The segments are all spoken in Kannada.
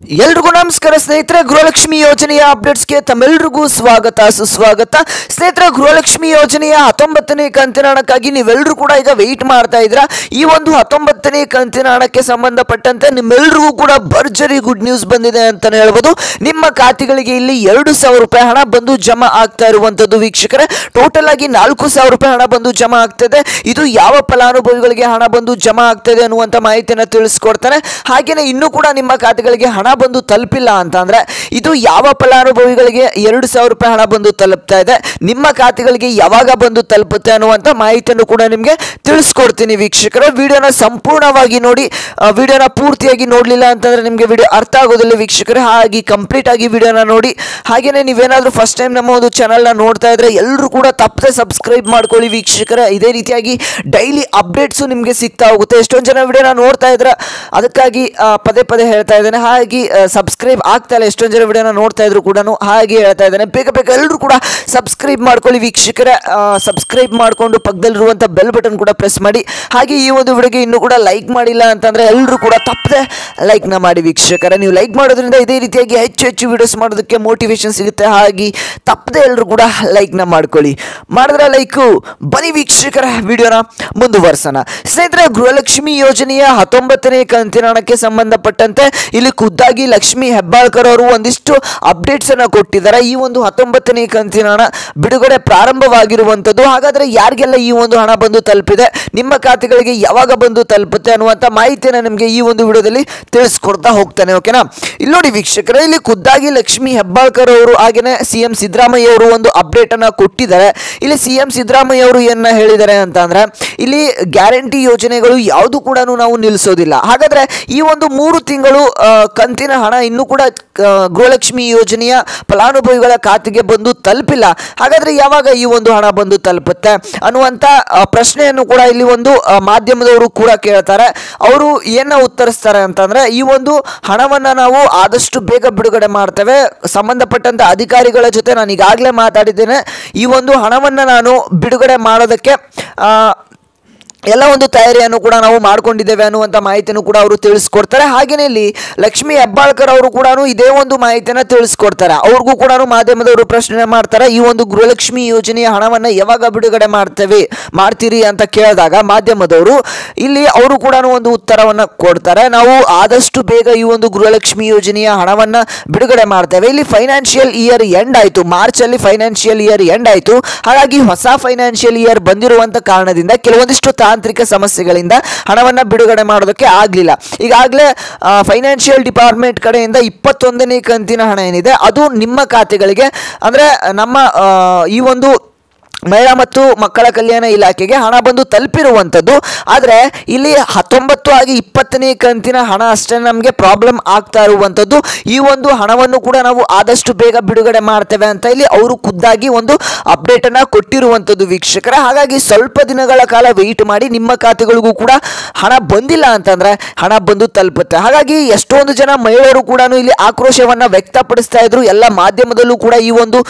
ಎಲ್ರಿಗೂ ನಮಸ್ಕಾರ ಸ್ನೇಹಿತರೆ. ಗೃಹಲಕ್ಷ್ಮಿ ಯೋಜನೆಯ ಅಪ್ಡೇಟ್ಸ್ಗೆ ತಮ್ಮೆಲ್ಲರಿಗೂ ಸ್ವಾಗತ ಸುಸ್ವಾಗತ. ಸ್ನೇಹಿತರೆ, ಗೃಹಲಕ್ಷ್ಮಿ ಯೋಜನೆಯ 19ನೇ ಕಂತಿನ ಹಣಕ್ಕಾಗಿ ನೀವೆಲ್ಲರೂ ಕೂಡ ಈಗ ವೆಯ್ಟ್ ಮಾಡ್ತಾ ಇದ್ದೀರಾ. ಈ ಒಂದು 19ನೇ ಕಂತಿನ ಹಣಕ್ಕೆ ಸಂಬಂಧಪಟ್ಟಂತೆ ನಿಮ್ಮೆಲ್ಲರಿಗೂ ಕೂಡ ಭರ್ಜರಿ ಗುಡ್ ನ್ಯೂಸ್ ಬಂದಿದೆ ಅಂತಾನೆ ಹೇಳ್ಬೋದು. ನಿಮ್ಮ ಖಾತೆಗಳಿಗೆ ಇಲ್ಲಿ 2,000 ರೂಪಾಯಿ ಹಣ ಬಂದು ಜಮಾ ಆಗ್ತಾ ಇರುವಂತದ್ದು ವೀಕ್ಷಕರೇ. ಟೋಟಲ್ ಆಗಿ 4,000 ರೂಪಾಯಿ ಹಣ ಬಂದು ಜಮಾ ಆಗ್ತದೆ. ಇದು ಯಾವ ಫಲಾನುಭವಿಗಳಿಗೆ ಹಣ ಬಂದು ಜಮಾ ಆಗ್ತದೆ ಅನ್ನುವಂಥ ಮಾಹಿತಿಯನ್ನು ತಿಳಿಸ್ಕೊಡ್ತಾರೆ. ಹಾಗೇನೆ ಇನ್ನೂ ಕೂಡ ನಿಮ್ಮ ಖಾತೆಗಳಿಗೆ ಹಣ ಬಂದು ತಲುಪಿಲ್ಲ ಅಂತಂದ್ರೆ ಇದು ಯಾವ ಫಲಾನುಭವಿಗಳಿಗೆ 2,000 ರೂಪಾಯಿ ಹಣ ಬಂದು ತಲುಪ್ತಾ ಇದೆ, ನಿಮ್ಮ ಖಾತೆಗಳಿಗೆ ಯಾವಾಗ ಬಂದು ತಲುಪುತ್ತೆ ಅನ್ನುವಂಥ ಮಾಹಿತಿಯನ್ನು ಕೂಡ ನಿಮಗೆ ತಿಳಿಸ್ಕೊಡ್ತೀನಿ ವೀಕ್ಷಕರೇ. ವಿಡಿಯೋನ ಸಂಪೂರ್ಣವಾಗಿ ನೋಡಿ. ವಿಡಿಯೋನ ಪೂರ್ತಿಯಾಗಿ ನೋಡಲಿಲ್ಲ ಅಂತಂದ್ರೆ ನಿಮಗೆ ವಿಡಿಯೋ ಅರ್ಥ ಆಗೋದಿಲ್ಲ ವೀಕ್ಷಕರೇ. ಹಾಗೆ ಕಂಪ್ಲೀಟ್ ಆಗಿ ವಿಡಿಯೋನ ನೋಡಿ. ಹಾಗೇನೆ ನೀವೇನಾದ್ರೂ ಫಸ್ಟ್ ಟೈಮ್ ನಮ್ಮ ಒಂದು ಚಾನಲ್ನ ನೋಡ್ತಾ ಇದ್ರೆ ಎಲ್ಲರೂ ಕೂಡ ತಪ್ಪದೆ ಸಬ್ಸ್ಕ್ರೈಬ್ ಮಾಡ್ಕೊಳ್ಳಿ ವೀಕ್ಷಕರೇ. ಇದೇ ರೀತಿಯಾಗಿ ಡೈಲಿ ಅಪ್ಡೇಟ್ಸು ನಿಮಗೆ ಸಿಗ್ತಾ ಹೋಗುತ್ತೆ. ಎಷ್ಟೊಂದು ಜನ ವಿಡಿಯೋನ ನೋಡ್ತಾ ಇದ್ರೆ ಅದಕ್ಕಾಗಿ ಪದೇ ಪದೇ ಹೇಳ್ತಾ ಇದ್ದೇನೆ. ಹಾಗೆ ಸಬ್ಸ್ಕ್ರೈಬ್ ಆಗ್ತಾ ಇಲ್ಲ, ಎಷ್ಟೊಂದು ಜನ ವಿಡಿಯೋನ ನೋಡ್ತಾ ಇದ್ರು ಕೂಡ ಹಾಗೆ ಹೇಳ್ತಾ ಇದ್ದೇನೆ. ಬೇಗ ಬೇಗ ಎಲ್ಲರೂ ಕೂಡ ಸಬ್ಸ್ಕ್ರೈಬ್ ಮಾಡ್ಕೊಳ್ಳಿ ವೀಕ್ಷಕರೇ. ಸಬ್ಸ್ಕ್ರೈಬ್ ಮಾಡಿಕೊಂಡು ಪಕ್ಕದಲ್ಲಿರುವಂಥ ಬೆಲ್ ಬಟನ್ ಕೂಡ ಪ್ರೆಸ್ ಮಾಡಿ. ಹಾಗೆ ಈ ಒಂದು ವಿಡಿಯೋಗೆ ಇನ್ನೂ ಕೂಡ ಲೈಕ್ ಮಾಡಿಲ್ಲ ಅಂತಂದ್ರೆ ಎಲ್ಲರೂ ಕೂಡ ತಪ್ಪದೆ ಲೈಕ್ನ ಮಾಡಿ ವೀಕ್ಷಕರೇ. ನೀವು ಲೈಕ್ ಮಾಡೋದ್ರಿಂದ ಇದೇ ರೀತಿಯಾಗಿ ಹೆಚ್ಚು ಹೆಚ್ಚು ವಿಡಿಯೋಸ್ ಮಾಡೋದಕ್ಕೆ ಮೋಟಿವೇಶನ್ ಸಿಗುತ್ತೆ. ಹಾಗೆ ತಪ್ಪದೆ ಎಲ್ಲರೂ ಕೂಡ ಲೈಕ್ನ ಮಾಡ್ಕೊಳ್ಳಿ. ಮಾಡಿದ್ರೆ ಲೈಕು. ಬನ್ನಿ ವೀಕ್ಷಕರ ವಿಡಿಯೋನ ಮುಂದುವರ್ಸೋಣ. ಸ್ನೇಹಿತರೆ, ಗೃಹಲಕ್ಷ್ಮಿ ಯೋಜನೆಯ 19ನೇ ಕಂತಿನ ಹಣಕ್ಕೆ ಸಂಬಂಧಪಟ್ಟಂತೆ ಇಲ್ಲಿ ಖುದ್ದಾಗಿ ಲಕ್ಷ್ಮಿ ಹೆಬ್ಬಾಳ್ಕರ್ ಅವರು ಒಂದಿಷ್ಟು ಅಪ್ಡೇಟ್ಸ್ ಅನ್ನು ಕೊಟ್ಟಿದ್ದಾರೆ. ಈ ಒಂದು 19ನೇ ಕಂತಿನ ಹಣ ಬಿಡುಗಡೆ ಪ್ರಾರಂಭವಾಗಿರುವಂಥದ್ದು. ಹಾಗಾದ್ರೆ ಯಾರಿಗೆಲ್ಲ ಈ ಒಂದು ಹಣ ಬಂದು ತಲುಪಿದೆ, ನಿಮ್ಮ ಖಾತೆಗಳಿಗೆ ಯಾವಾಗ ಬಂದು ತಲುಪುತ್ತೆ ಅನ್ನುವಂಥ ಮಾಹಿತಿಯನ್ನು ನಿಮಗೆ ಈ ಒಂದು ವಿಡಿಯೋದಲ್ಲಿ ತಿಳಿಸ್ಕೊಡ್ತಾ ಹೋಗ್ತಾನೆ. ಓಕೆನಾ? ಇಲ್ಲಿ ನೋಡಿ ವೀಕ್ಷಕರೇ, ಇಲ್ಲಿ ಖುದ್ದಾಗಿ ಲಕ್ಷ್ಮಿ ಹೆಬ್ಬಾಳ್ಕರ್ ಅವರು ಹಾಗೇನೆ ಸಿಎಂ ಸಿದ್ದರಾಮಯ್ಯ ಅವರು ಒಂದು ಅಪ್ಡೇಟ್ ಅನ್ನ ಕೊಟ್ಟಿದ್ದಾರೆ. ಇಲ್ಲಿ ಸಿಎಂ ಸಿದ್ದರಾಮಯ್ಯ ಅವರು ಏನ ಹೇಳಿದ್ದಾರೆ ಅಂತ ಅಂದ್ರೆ, ಇಲ್ಲಿ ಗ್ಯಾರಂಟಿ ಯೋಜನೆಗಳು ಯಾವುದು ಕೂಡ ನಾವು ನಿಲ್ಲಿಸೋದಿಲ್ಲ. ಹಾಗಾದ್ರೆ ಈ ಒಂದು 3 ತಿಂಗಳು ಕಂತಿನ ಹಣ ಇನ್ನೂ ಕೂಡ ಗೃಹಲಕ್ಷ್ಮಿ ಯೋಜನೆಯ ಫಲಾನುಭವಿಗಳ ಖಾತೆಗೆ ಬಂದು ತಲುಪಿಲ್ಲ. ಹಾಗಾದ್ರೆ ಯಾವಾಗ ಈ ಒಂದು ಹಣ ಬಂದು ತಲುಪುತ್ತೆ ಅನ್ನುವಂಥ ಪ್ರಶ್ನೆಯನ್ನು ಕೂಡ ಇಲ್ಲಿ ಒಂದು ಮಾಧ್ಯಮದವರು ಕೂಡ ಕೇಳ್ತಾರೆ. ಅವರು ಏನ ಉತ್ತರಿಸ್ತಾರೆ ಅಂತಂದ್ರೆ, ಈ ಒಂದು ಹಣವನ್ನ ನಾವು ಆದಷ್ಟು ಬೇಗ ಬಿಡುಗಡೆ ಮಾಡ್ತೇವೆ. ಸಂಬಂಧಪಟ್ಟಂತ ಅಧಿಕಾರಿಗಳ ಜೊತೆ ನಾನು ಈಗಾಗಲೇ ಮಾತಾಡಿದ್ದೇನೆ. ಈ ಒಂದು ಹಣವನ್ನ ನಾನು ಬಿಡುಗಡೆ ಮಾಡೋದಕ್ಕೆ ಎಲ್ಲ ಒಂದು ತಯಾರಿಯನ್ನು ಕೂಡ ನಾವು ಮಾಡ್ಕೊಂಡಿದ್ದೇವೆ ಅನ್ನುವಂಥ ಮಾಹಿತಿಯನ್ನು ಕೂಡ ಅವರು ತಿಳಿಸ್ಕೊಡ್ತಾರೆ. ಹಾಗೆಯೇ ಇಲ್ಲಿ ಲಕ್ಷ್ಮಿ ಹೆಬ್ಬಾಳ್ಕರ್ ಅವರು ಕೂಡ ಇದೇ ಒಂದು ಮಾಹಿತಿಯನ್ನು ತಿಳಿಸ್ಕೊಡ್ತಾರೆ. ಅವ್ರಿಗೂ ಕೂಡ ಮಾಧ್ಯಮದವರು ಪ್ರಶ್ನೆ ಮಾಡ್ತಾರೆ, ಈ ಒಂದು ಗೃಹಲಕ್ಷ್ಮಿ ಯೋಜನೆಯ ಹಣವನ್ನು ಯಾವಾಗ ಬಿಡುಗಡೆ ಮಾಡ್ತೀರಿ ಅಂತ ಕೇಳಿದಾಗ ಮಾಧ್ಯಮದವರು ಇಲ್ಲಿ ಅವರು ಕೂಡ ಒಂದು ಉತ್ತರವನ್ನು ಕೊಡ್ತಾರೆ. ನಾವು ಆದಷ್ಟು ಬೇಗ ಈ ಒಂದು ಗೃಹಲಕ್ಷ್ಮಿ ಯೋಜನೆಯ ಹಣವನ್ನು ಬಿಡುಗಡೆ ಮಾಡ್ತೇವೆ. ಇಲ್ಲಿ ಫೈನಾನ್ಷಿಯಲ್ ಇಯರ್ ಎಂಡ್ ಆಯಿತು, ಮಾರ್ಚಲ್ಲಿ ಫೈನಾನ್ಷಿಯಲ್ ಇಯರ್ ಎಂಡ್ ಆಯಿತು. ಹಾಗಾಗಿ ಹೊಸ ಫೈನಾನ್ಷಿಯಲ್ ಇಯರ್ ಬಂದಿರುವಂಥ ಕಾರಣದಿಂದ ಕೆಲವೊಂದಿಷ್ಟು ತಾಂತ್ರಿಕ ಸಮಸ್ಯೆಗಳಿಂದ ಹಣವನ್ನು ಬಿಡುಗಡೆ ಮಾಡೋದಕ್ಕೆ ಆಗಲಿಲ್ಲ. ಈಗಾಗಲೇ ಫೈನಾನ್ಷಿಯಲ್ ಡಿಪಾರ್ಟ್ಮೆಂಟ್ ಕಡೆಯಿಂದ 21ನೇ ಕಂತಿನ ಹಣ ಏನಿದೆ ಅದು ನಿಮ್ಮ ಖಾತೆಗಳಿಗೆ ಅಂದರೆ ನಮ್ಮ ಈ ಒಂದು ಮಹಿಳಾ ಮತ್ತು ಮಕ್ಕಳ ಕಲ್ಯಾಣ ಇಲಾಖೆಗೆ ಹಣ ಬಂದು ತಲುಪಿರುವಂಥದ್ದು. ಆದರೆ ಇಲ್ಲಿ 19 ಆಗಿ 20ನೇ ಕಂತಿನ ಹಣ ಅಷ್ಟೇ ನಮಗೆ ಪ್ರಾಬ್ಲಮ್ ಆಗ್ತಾ ಇರುವಂಥದ್ದು. ಈ ಒಂದು ಹಣವನ್ನು ಕೂಡ ನಾವು ಆದಷ್ಟು ಬೇಗ ಬಿಡುಗಡೆ ಮಾಡ್ತೇವೆ ಅಂತ ಇಲ್ಲಿ ಅವರು ಖುದ್ದಾಗಿ ಒಂದು ಅಪ್ಡೇಟನ್ನು ಕೊಟ್ಟಿರುವಂಥದ್ದು ವೀಕ್ಷಕರ. ಹಾಗಾಗಿ ಸ್ವಲ್ಪ ದಿನಗಳ ಕಾಲ ವೆಯ್ಟ್ ಮಾಡಿ. ನಿಮ್ಮ ಖಾತೆಗಳಿಗೂ ಕೂಡ ಹಣ ಬಂದಿಲ್ಲ ಅಂತಂದರೆ ಹಣ ಬಂದು ತಲುಪುತ್ತೆ. ಹಾಗಾಗಿ ಎಷ್ಟೊಂದು ಜನ ಮಹಿಳೆಯರು ಕೂಡ ಇಲ್ಲಿ ಆಕ್ರೋಶವನ್ನು ವ್ಯಕ್ತಪಡಿಸ್ತಾ ಇದ್ರು. ಎಲ್ಲ ಮಾಧ್ಯಮದಲ್ಲೂ ಕೂಡ ಈ ಒಂದು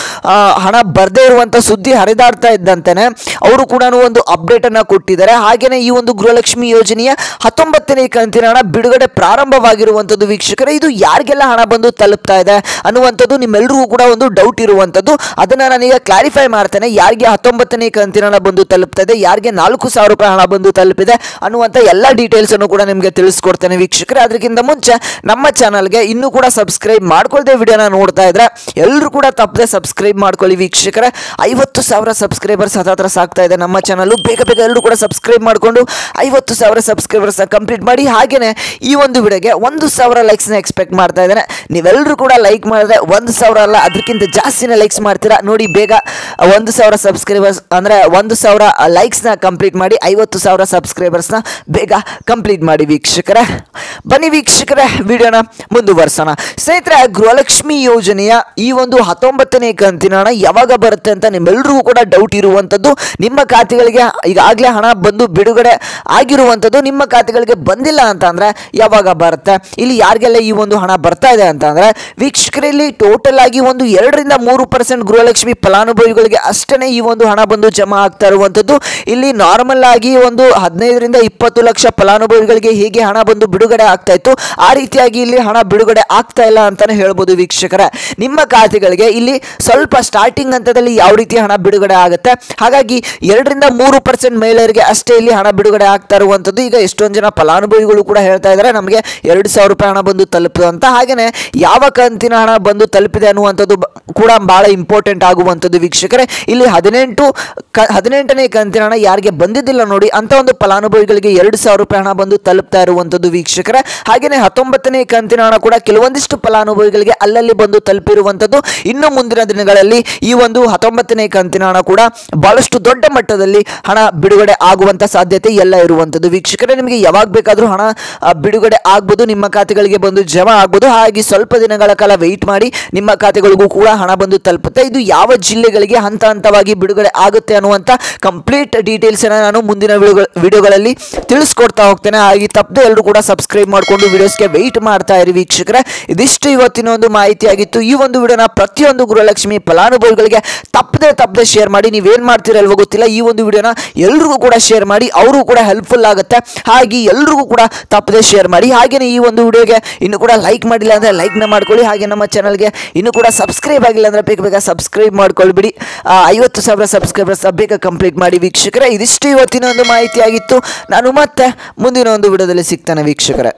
ಹಣ ಬರದೇ ಇರುವಂಥ ಸುದ್ದಿ ಹರಿದಾಡ್ತಾ ಇದ್ದಂತೆನೆ ಅವರು ಕೂಡ ಒಂದು ಅಪ್ಡೇಟ್ ಅನ್ನ ಕೊಟ್ಟಿದ್ದಾರೆ. ಹಾಗೇನೆ ಈ ಒಂದು ಗೃಹಲಕ್ಷ್ಮಿ ಯೋಜನೆಯ 19ನೇ ಕಂತಿನ ಹಣ ಬಿಡುಗಡೆ ಪ್ರಾರಂಭವಾಗಿರುವಂಥದ್ದು ವೀಕ್ಷಕರೇ. ಇದು ಯಾರಿಗೆಲ್ಲ ಹಣ ಬಂದು ತಲುಪ್ತಾ ಇದೆ ಅನ್ನುವಂಥದ್ದು ನಿಮ್ಮೆಲ್ಲರಿಗೂ ಕೂಡ ಒಂದು ಡೌಟ್ ಇರುವಂಥದ್ದು. ಅದನ್ನ ನಾನೀಗ ಕ್ಲಾರಿಫೈ ಮಾಡ್ತೇನೆ. ಯಾರಿಗೆ 19ನೇ ಕಂತಿನ ಹಣ ಬಂದು ತಲುಪ್ತಾ ಇದೆ, ಯಾರಿಗೆ 4,000 ರೂಪಾಯಿ ಹಣ ಬಂದು ತಲುಪಿದೆ ಅನ್ನುವಂಥ ಎಲ್ಲ ಡೀಟೇಲ್ಸ್ ಅನ್ನು ಕೂಡ ನಿಮಗೆ ತಿಳಿಸ್ಕೊಡ್ತೇನೆ ವೀಕ್ಷಕರೇ. ಅದಕ್ಕಿಂತ ಮುಂಚೆ ನಮ್ಮ ಚಾನಲ್ಗೆ ಇನ್ನೂ ಕೂಡ ಸಬ್ಸ್ಕ್ರೈಬ್ ಮಾಡ್ಕೊಳ್ದೆ ವಿಡಿಯೋನ ನೋಡ್ತಾ ಇದ್ರೆ ಎಲ್ಲರೂ ಕೂಡ ತಪ್ಪದೆ ಸಬ್ಸ್ಕ್ರೈಬ್ ಮಾಡ್ಕೊಳ್ಳಿ ವೀಕ್ಷಕರೇ. 50,000 ಸಬ್ಸ್ಕ್ರೈಬರ್ಸ್ ಹತ್ರ ಸಾಕ್ತಾ ಇದೆ ನಮ್ಮ ಚಾನಲ್. ಬೇಗ ಬೇಗ ಎಲ್ಲರೂ ಕೂಡ ಸಬ್ಸ್ಕ್ರೈಬ್ ಮಾಡಿಕೊಂಡು 50,000 ಸಬ್ಸ್ಕ್ರೈಬರ್ಸ್ ಕಂಪ್ಲೀಟ್ ಮಾಡಿ. ಹಾಗೇನೆ ಈ ಒಂದು ವಿಡಿಯೋಗೆ 1,000 ಲೈಕ್ಸ್ನ ಎಕ್ಸ್ಪೆಕ್ಟ್ ಮಾಡ್ತಾ ಇದ್ದೇನೆ. ನೀವೆಲ್ಲರೂ ಕೂಡ ಲೈಕ್ ಮಾಡಿದ್ರೆ 1,000 ಅಲ್ಲ ಅದಕ್ಕಿಂತ ಜಾಸ್ತಿನೇ ಲೈಕ್ಸ್ ಮಾಡ್ತೀರಾ ನೋಡಿ. ಬೇಗ 1,000 ಸಬ್ಸ್ಕ್ರೈಬರ್ಸ್ ಅಂದರೆ 1,000 ಲೈಕ್ಸ್ನ ಕಂಪ್ಲೀಟ್ ಮಾಡಿ. 50,000 ಸಬ್ಸ್ಕ್ರೈಬರ್ಸ್ನ ಬೇಗ ಕಂಪ್ಲೀಟ್ ಮಾಡಿ ವೀಕ್ಷಕರೇ. ಬನ್ನಿ ವೀಕ್ಷಕರೇ, ವಿಡಿಯೋನ ಮುಂದುವರ್ಸೋಣ. ಸ್ನೇಹಿತರೆ, ಗೃಹಲಕ್ಷ್ಮಿ ಯೋಜನೆಯ ಈ ಒಂದು 19ನೇ ಕಂತಿನ ಹಣ ಯಾವಾಗ ಬರುತ್ತೆ ಅಂತ ನಿಮ್ಮೆಲ್ಲರಿಗೂ ಕೂಡ ಡೌಟ್ ಡೌಟ್ ಇರುವಂಥದ್ದು, ನಿಮ್ಮ ಖಾತೆಗಳಿಗೆ ಈಗಾಗಲೇ ಹಣ ಬಂದು ಬಿಡುಗಡೆ ಆಗಿರುವಂಥದ್ದು, ನಿಮ್ಮ ಖಾತೆಗಳಿಗೆ ಬಂದಿಲ್ಲ ಅಂತ ಅಂದರೆ ಯಾವಾಗ ಬರುತ್ತೆ, ಇಲ್ಲಿ ಯಾರಿಗೆಲ್ಲ ಈ ಒಂದು ಹಣ ಬರ್ತಾ ಇದೆ ಅಂತ ಅಂದರೆ ವೀಕ್ಷಕರಲ್ಲಿ ಟೋಟಲ್ ಆಗಿ ಒಂದು 2-3% ಗೃಹಲಕ್ಷ್ಮಿ ಫಲಾನುಭವಿಗಳಿಗೆ ಅಷ್ಟೇ ಈ ಒಂದು ಹಣ ಬಂದು ಜಮಾ ಆಗ್ತಾ ಇರುವಂಥದ್ದು. ಇಲ್ಲಿ ನಾರ್ಮಲ್ ಆಗಿ ಒಂದು 15-20 ಲಕ್ಷ ಫಲಾನುಭವಿಗಳಿಗೆ ಹೇಗೆ ಹಣ ಬಂದು ಬಿಡುಗಡೆ ಆಗ್ತಾ ಇತ್ತು ಆ ರೀತಿಯಾಗಿ ಇಲ್ಲಿ ಹಣ ಬಿಡುಗಡೆ ಆಗ್ತಾ ಇಲ್ಲ ಅಂತಾನೆ ಹೇಳ್ಬೋದು ವೀಕ್ಷಕರೇ. ನಿಮ್ಮ ಖಾತೆಗಳಿಗೆ ಇಲ್ಲಿ ಸ್ವಲ್ಪ ಸ್ಟಾರ್ಟಿಂಗ್ ಹಂತದಲ್ಲಿ ಯಾವ ರೀತಿ ಹಣ ಬಿಡುಗಡೆ ಆಗುತ್ತೆ, ಹಾಗಾಗಿ 2-3% ಮಹಿಳೆಯರಿಗೆ ಅಷ್ಟೇ ಇಲ್ಲಿ ಹಣ ಬಿಡುಗಡೆ ಆಗ್ತಾ ಇರುವಂಥದ್ದು. ಈಗ ಎಷ್ಟೊಂದು ಜನ ಫಲಾನುಭವಿಗಳು ಕೂಡ ಹೇಳ್ತಾ ಇದ್ದಾರೆ ನಮಗೆ 2,000 ರೂಪಾಯಿ ಹಣ ಬಂದು ತಲುಪಿದೆ ಅಂತ. ಹಾಗೆಯೇ ಯಾವ ಕಂತಿನ ಹಣ ಬಂದು ತಲುಪಿದೆ ಅನ್ನುವಂಥದ್ದು ಕೂಡ ಬಹಳ ಇಂಪಾರ್ಟೆಂಟ್ ಆಗುವಂಥದ್ದು ವೀಕ್ಷಕರೇ. ಇಲ್ಲಿ 18ನೇ ಕಂತಿನ ಹಣ ಯಾರಿಗೆ ಬಂದಿದ್ದಿಲ್ಲ ನೋಡಿ ಅಂತ ಒಂದು ಫಲಾನುಭವಿಗಳಿಗೆ 2,000 ರೂಪಾಯಿ ಹಣ ಬಂದು ತಲುಪ್ತಾ ಇರುವಂಥದ್ದು ವೀಕ್ಷಕರೇ. ಹಾಗೆಯೇ 19ನೇ ಕಂತಿನ ಹಣ ಕೂಡ ಕೆಲವೊಂದಿಷ್ಟು ಫಲಾನುಭವಿಗಳಿಗೆ ಅಲ್ಲಲ್ಲಿ ಬಂದು ತಲುಪಿರುವಂಥದ್ದು. ಇನ್ನು ಮುಂದಿನ ದಿನಗಳಲ್ಲಿ ಈ ಒಂದು 19ನೇ ಕಂತಿನ ಹಣ ಕೂಡ ಬಹಳಷ್ಟು ದೊಡ್ಡ ಮಟ್ಟದಲ್ಲಿ ಹಣ ಬಿಡುಗಡೆ ಆಗುವಂತ ಸಾಧ್ಯತೆ ಎಲ್ಲ ಇರುವಂಥದ್ದು ವೀಕ್ಷಕರೇ. ನಿಮಗೆ ಯಾವಾಗ ಬೇಕಾದರೂ ಹಣ ಬಿಡುಗಡೆ ಆಗ್ಬೋದು, ನಿಮ್ಮ ಖಾತೆಗಳಿಗೆ ಬಂದು ಜಮಾ ಆಗ್ಬೋದು. ಹಾಗಾಗಿ ಸ್ವಲ್ಪ ದಿನಗಳ ಕಾಲ ವೆಯ್ಟ್ ಮಾಡಿ, ನಿಮ್ಮ ಖಾತೆಗಳಿಗೂ ಕೂಡ ಹಣ ಬಂದು ತಲುಪುತ್ತೆ. ಇದು ಯಾವ ಜಿಲ್ಲೆಗಳಿಗೆ ಹಂತ ಹಂತವಾಗಿ ಬಿಡುಗಡೆ ಆಗುತ್ತೆ ಅನ್ನುವಂಥ ಕಂಪ್ಲೀಟ್ ಡೀಟೇಲ್ಸ್ ನಾನು ಮುಂದಿನ ವಿಡಿಯೋಗಳಲ್ಲಿ ತಿಳಿಸ್ಕೊಡ್ತಾ ಹೋಗ್ತೇನೆ. ಹಾಗೆ ತಪ್ಪದೆ ಎಲ್ಲರೂ ಕೂಡ ಸಬ್ಸ್ಕ್ರೈಬ್ ಮಾಡಿಕೊಂಡು ವಿಡಿಯೋಸ್ಗೆ ವೆಯ್ಟ್ ಮಾಡ್ತಾ ಇರಿ ವೀಕ್ಷಕರೇ. ಇದಿಷ್ಟು ಇವತ್ತಿನ ಒಂದು ಮಾಹಿತಿ ಆಗಿತ್ತು. ಈ ಒಂದು ವಿಡಿಯೋನ ಪ್ರತಿಯೊಂದು ಗೃಹಲಕ್ಷ್ಮಿ ಫಲಾನುಭವಿಗಳಿಗೆ ತಪ್ಪದೆ ಶೇರ್ ಮಾಡಿ. ನೀವೇನು ಮಾಡ್ತೀರಲ್ವೋ ಗೊತ್ತಿಲ್ಲ, ಈ ಒಂದು ವಿಡಿಯೋನ ಎಲ್ರಿಗೂ ಕೂಡ ಶೇರ್ ಮಾಡಿ, ಅವರು ಕೂಡ ಹೆಲ್ಪ್ಫುಲ್ ಆಗುತ್ತೆ. ಹಾಗೆ ಎಲ್ರಿಗೂ ಕೂಡ ತಪ್ಪದೆ ಶೇರ್ ಮಾಡಿ. ಹಾಗೆಯೇ ಈ ಒಂದು ವಿಡಿಯೋಗೆ ಇನ್ನೂ ಕೂಡ ಲೈಕ್ ಮಾಡಿಲ್ಲ ಅಂದರೆ ಲೈಕ್ನ ಮಾಡ್ಕೊಳ್ಳಿ. ಹಾಗೆ ನಮ್ಮ ಚಾನಲ್ಗೆ ಇನ್ನೂ ಕೂಡ ಸಬ್ಸ್ಕ್ರೈಬ್ ಆಗಿಲ್ಲ ಅಂದರೆ ಬೇಗ ಸಬ್ಸ್ಕ್ರೈಬ್ ಮಾಡ್ಕೊಳ್ಬಿಡಿ. 50,000 ಸಬ್ಸ್ಕ್ರೈಬರ್ಸ್ ಬೇಗ ಕಂಪ್ಲೀಟ್ ಮಾಡಿ ವೀಕ್ಷಕರೇ. ಇದಿಷ್ಟು ಇವತ್ತಿನ ಒಂದು ಮಾಹಿತಿ ಆಗಿತ್ತು. ನಾನು ಮತ್ತೆ ಮುಂದಿನ ಒಂದು ವಿಡಿಯೋದಲ್ಲಿ ಸಿಗ್ತಾನೆ ವೀಕ್ಷಕರೇ.